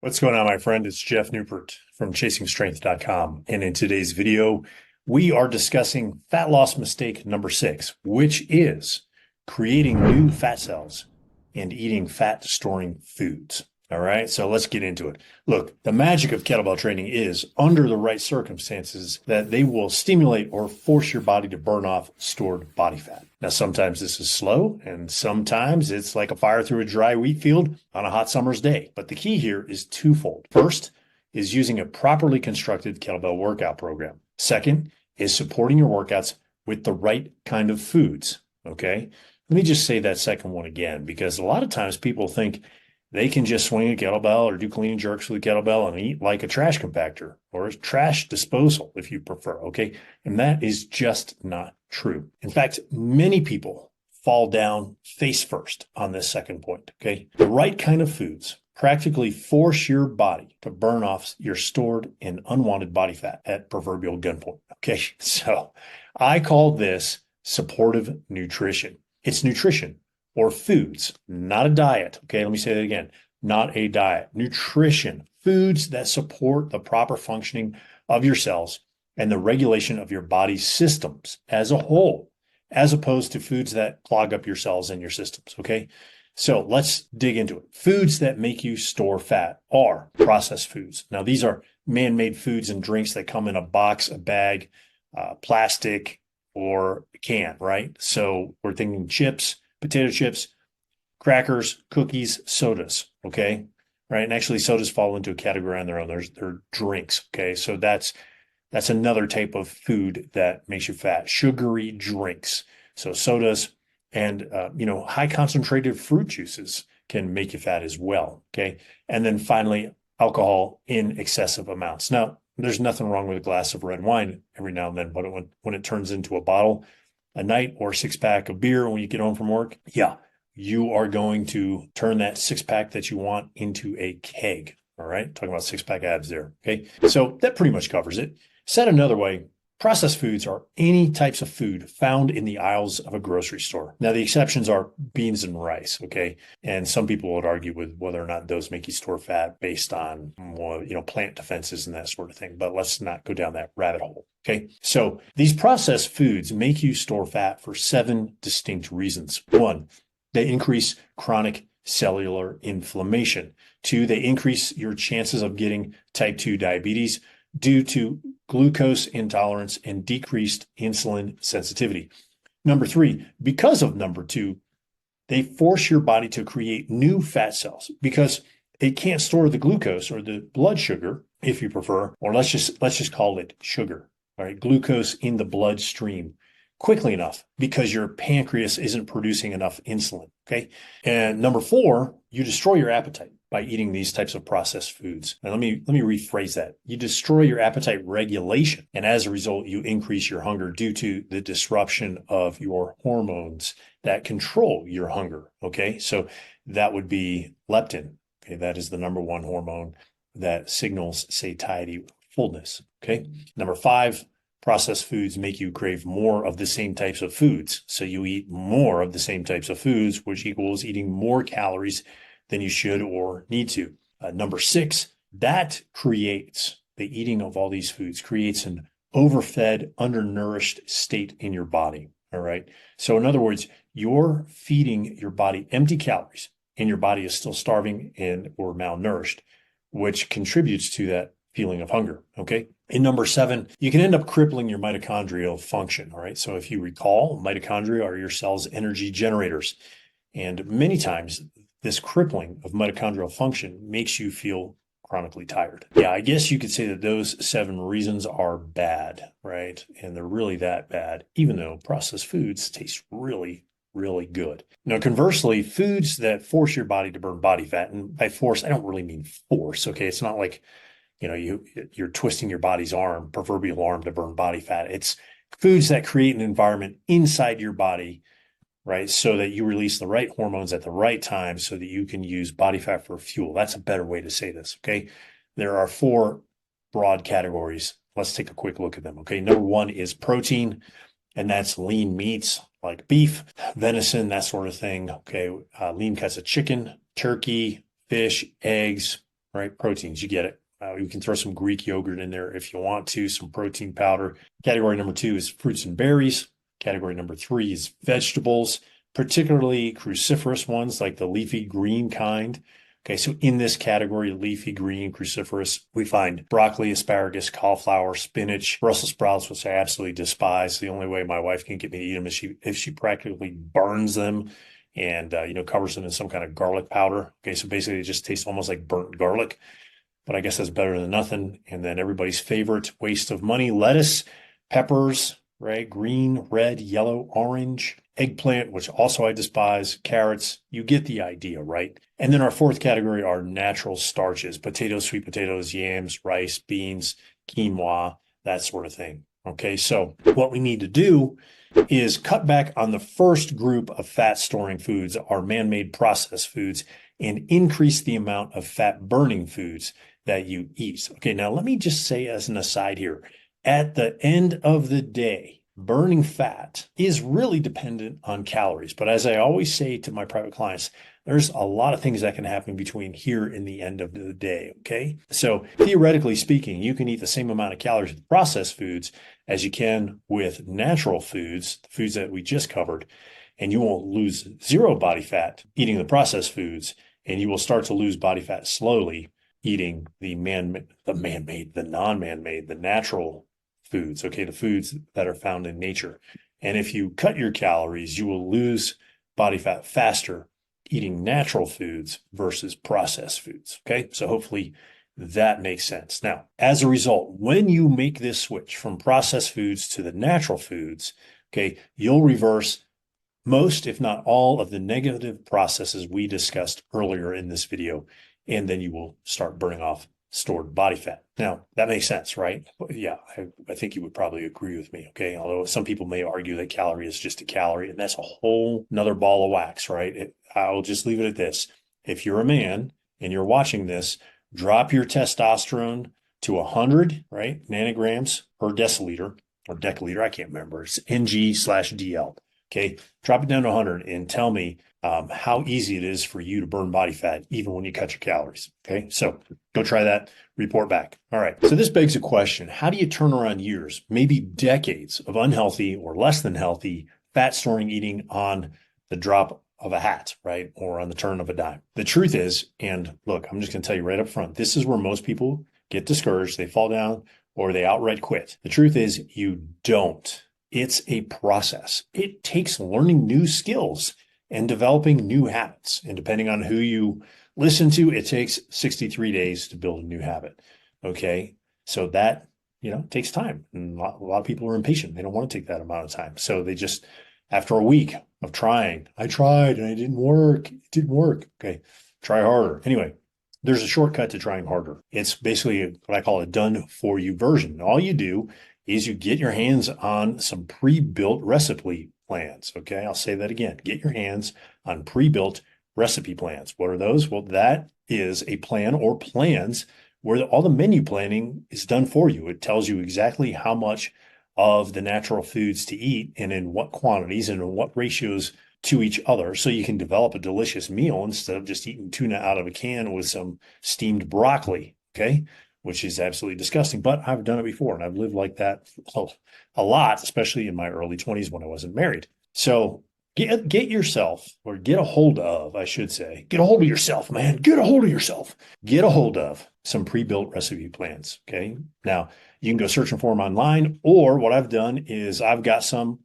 What's going on, my friend? It's Jeff Newport from ChasingStrength.com. And in today's video, we are discussing fat loss mistake number 6, which is creating new fat cells and eating fat storing foods. All right, so let's get into it. Look, the magic of kettlebell training is, under the right circumstances, that they will stimulate or force your body to burn off stored body fat. Now, sometimes this is slow, and sometimes it's like a fire through a dry wheat field on a hot summer's day. But the key here is twofold. First is using a properly constructed kettlebell workout program. Second is supporting your workouts with the right kind of foods. Okay, let me just say that second one again, because a lot of times people think they can just swing a kettlebell or do clean and jerks with a kettlebell and eat like a trash compactor or a trash disposal, if you prefer. Okay. And that is just not true. In fact, many people fall down face first on this second point. Okay. The right kind of foods practically force your body to burn off your stored and unwanted body fat at proverbial gunpoint. Okay. So I call this supportive nutrition. It's nutrition or foods, not a diet. Okay, let me say that again. Not a diet. Nutrition, foods that support the proper functioning of your cells and the regulation of your body's systems as a whole, as opposed to foods that clog up your cells and your systems. Okay, so let's dig into it. Foods that make you store fat are processed foods. Now, these are man-made foods and drinks that come in a box, a bag, plastic, or a can, right? So we're thinking chips, potato chips, crackers, cookies, sodas. Okay. Right. And actually, sodas fall into a category on their own. They're drinks. Okay. So that's another type of food that makes you fat. Sugary drinks. So sodas and high concentrated fruit juices can make you fat as well. Okay. And then finally, alcohol in excessive amounts. Now, there's nothing wrong with a glass of red wine every now and then, but when it turns into a bottle a night or 6-pack of beer when you get home from work, yeah, you are going to turn that 6-pack that you want into a keg. All right. Talking about 6-pack abs there. Okay. So that pretty much covers it. Said another way, processed foods are any types of food found in the aisles of a grocery store. Now, the exceptions are beans and rice. Okay. And some people would argue with whether or not those make you store fat based on, plant defenses and that sort of thing. But let's not go down that rabbit hole. Okay. So these processed foods make you store fat for 7 distinct reasons. 1, they increase chronic cellular inflammation. 2, they increase your chances of getting type 2 diabetes due to glucose intolerance and decreased insulin sensitivity. Number 3, because of number 2, they force your body to create new fat cells because it can't store the glucose or the blood sugar, if you prefer, or let's just call it sugar. All right, glucose in the bloodstream quickly enough because your pancreas isn't producing enough insulin. Okay. And number 4, you destroy your appetite by eating these types of processed foods. Now, let me rephrase that. You destroy your appetite regulation. And as a result, you increase your hunger due to the disruption of your hormones that control your hunger. Okay. So that would be leptin. Okay. That is the number 1 hormone that signals satiety, fullness. Okay. Number 5, processed foods make you crave more of the same types of foods. So you eat more of the same types of foods, which equals eating more calories than you should or need to. Number 6, that creates the eating of all these foods, creates an overfed, undernourished state in your body. All right. So in other words, you're feeding your body empty calories and your body is still starving and or malnourished, which contributes to that feeling of hunger. Okay. In number 7, you can end up crippling your mitochondrial function. All right. So if you recall, mitochondria are your cell's energy generators. And many times this crippling of mitochondrial function makes you feel chronically tired. Yeah, I guess you could say that those 7 reasons are bad, right? And they're really that bad, even though processed foods taste really, really good. Now, conversely, foods that force your body to burn body fat, and by force, I don't really mean force, okay? It's not like, you're twisting your body's arm, proverbial arm, to burn body fat. It's foods that create an environment inside your body, right? So that you release the right hormones at the right time so that you can use body fat for fuel. That's a better way to say this, okay? There are 4 broad categories. Let's take a quick look at them, okay? Number 1 is protein, and that's lean meats like beef, venison, that sort of thing, okay? Lean cuts of chicken, turkey, fish, eggs, right? Proteins, you get it. You can throw some Greek yogurt in there if you want to, some protein powder. Category number 2 is fruits and berries. Category number 3 is vegetables, particularly cruciferous ones like the leafy green kind. Okay, so in this category, leafy green, cruciferous, we find broccoli, asparagus, cauliflower, spinach, Brussels sprouts, which I absolutely despise. The only way my wife can get me to eat them is if she practically burns them and covers them in some kind of garlic powder. Okay, so basically it just tastes almost like burnt garlic, but I guess that's better than nothing. And then everybody's favorite waste of money, lettuce, peppers, right? Green, red, yellow, orange, eggplant, which also I despise, carrots. You get the idea, right? And then our fourth category are natural starches, potatoes, sweet potatoes, yams, rice, beans, quinoa, that sort of thing. Okay, so what we need to do is cut back on the first group of fat storing foods, our man-made processed foods, and increase the amount of fat burning foods that you eat. Okay, now let me just say as an aside here, at the end of the day, burning fat is really dependent on calories. But as I always say to my private clients, there's a lot of things that can happen between here and the end of the day, okay? So theoretically speaking, you can eat the same amount of calories with processed foods as you can with natural foods, the foods that we just covered, and you won't lose zero body fat eating the processed foods, and you will start to lose body fat slowly eating the non-man-made, the natural foods, okay, the foods that are found in nature. And if you cut your calories, you will lose body fat faster eating natural foods versus processed foods, okay? So hopefully that makes sense. Now, as a result, when you make this switch from processed foods to the natural foods, okay, you'll reverse most, if not all, of the negative processes we discussed earlier in this video, and then you will start burning off stored body fat. Now, that makes sense, right? Yeah, I think you would probably agree with me, okay? Although some people may argue that calorie is just a calorie, and that's a whole nother ball of wax, right? I'll just leave it at this. If you're a man and you're watching this, drop your testosterone to 100, right, nanograms per deciliter or deciliter, I can't remember. It's NG/DL, okay? Drop it down to 100 and tell me how easy it is for you to burn body fat, even when you cut your calories. Okay, so go try that, report back. All right, so this begs a question. How do you turn around years, maybe decades of unhealthy or less than healthy fat storing eating on the drop of a hat, right? Or on the turn of a dime? The truth is, and look, I'm just going to tell you right up front, this is where most people get discouraged, they fall down, or they outright quit. The truth is, you don't. It's a process. It takes learning new skills and developing new habits. And depending on who you listen to, it takes 63 days to build a new habit. Okay. So that, takes time. And a lot of people are impatient. They don't want to take that amount of time. So they just, after a week of trying, I tried and it didn't work. It didn't work. Okay. Try harder. Anyway, there's a shortcut to trying harder. It's basically what I call a done for you version. All you do is you get your hands on some pre-built recipe plans. Okay, I'll say that again. Get your hands on pre-built recipe plans. What are those? Well, that is a plan or plans where all the menu planning is done for you. It tells you exactly how much of the natural foods to eat and in what quantities and in what ratios to each other, so you can develop a delicious meal instead of just eating tuna out of a can with some steamed broccoli. Okay, which is absolutely disgusting, but I've done it before and I've lived like that a lot, especially in my early 20s when I wasn't married. So get yourself, or get a hold of, I should say, get a hold of yourself, man. Get a hold of yourself. Get a hold of some pre-built recipe plans. Okay. Now you can go searching for them online, or what I've done is I've got some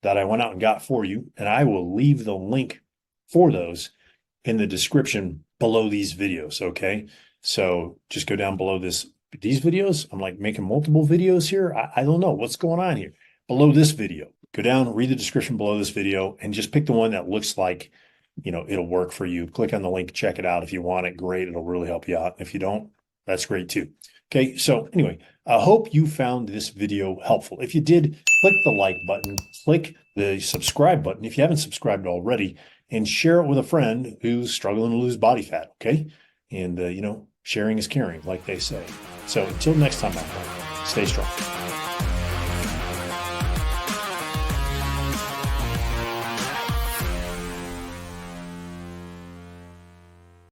that I went out and got for you, and I will leave the link for those in the description below these videos. Okay. So just go down below these videos. I'm like making multiple videos here. I don't know what's going on here. Below this video, go down, read the description below this video, and just pick the one that looks like, it'll work for you. Click on the link, check it out. If you want it, great. It'll really help you out. If you don't, that's great too. Okay. So anyway, I hope you found this video helpful. If you did, click the like button, click the subscribe button if you haven't subscribed already, and share it with a friend who's struggling to lose body fat. Okay. And, sharing is caring, like they say. So until next time, my friend, stay strong.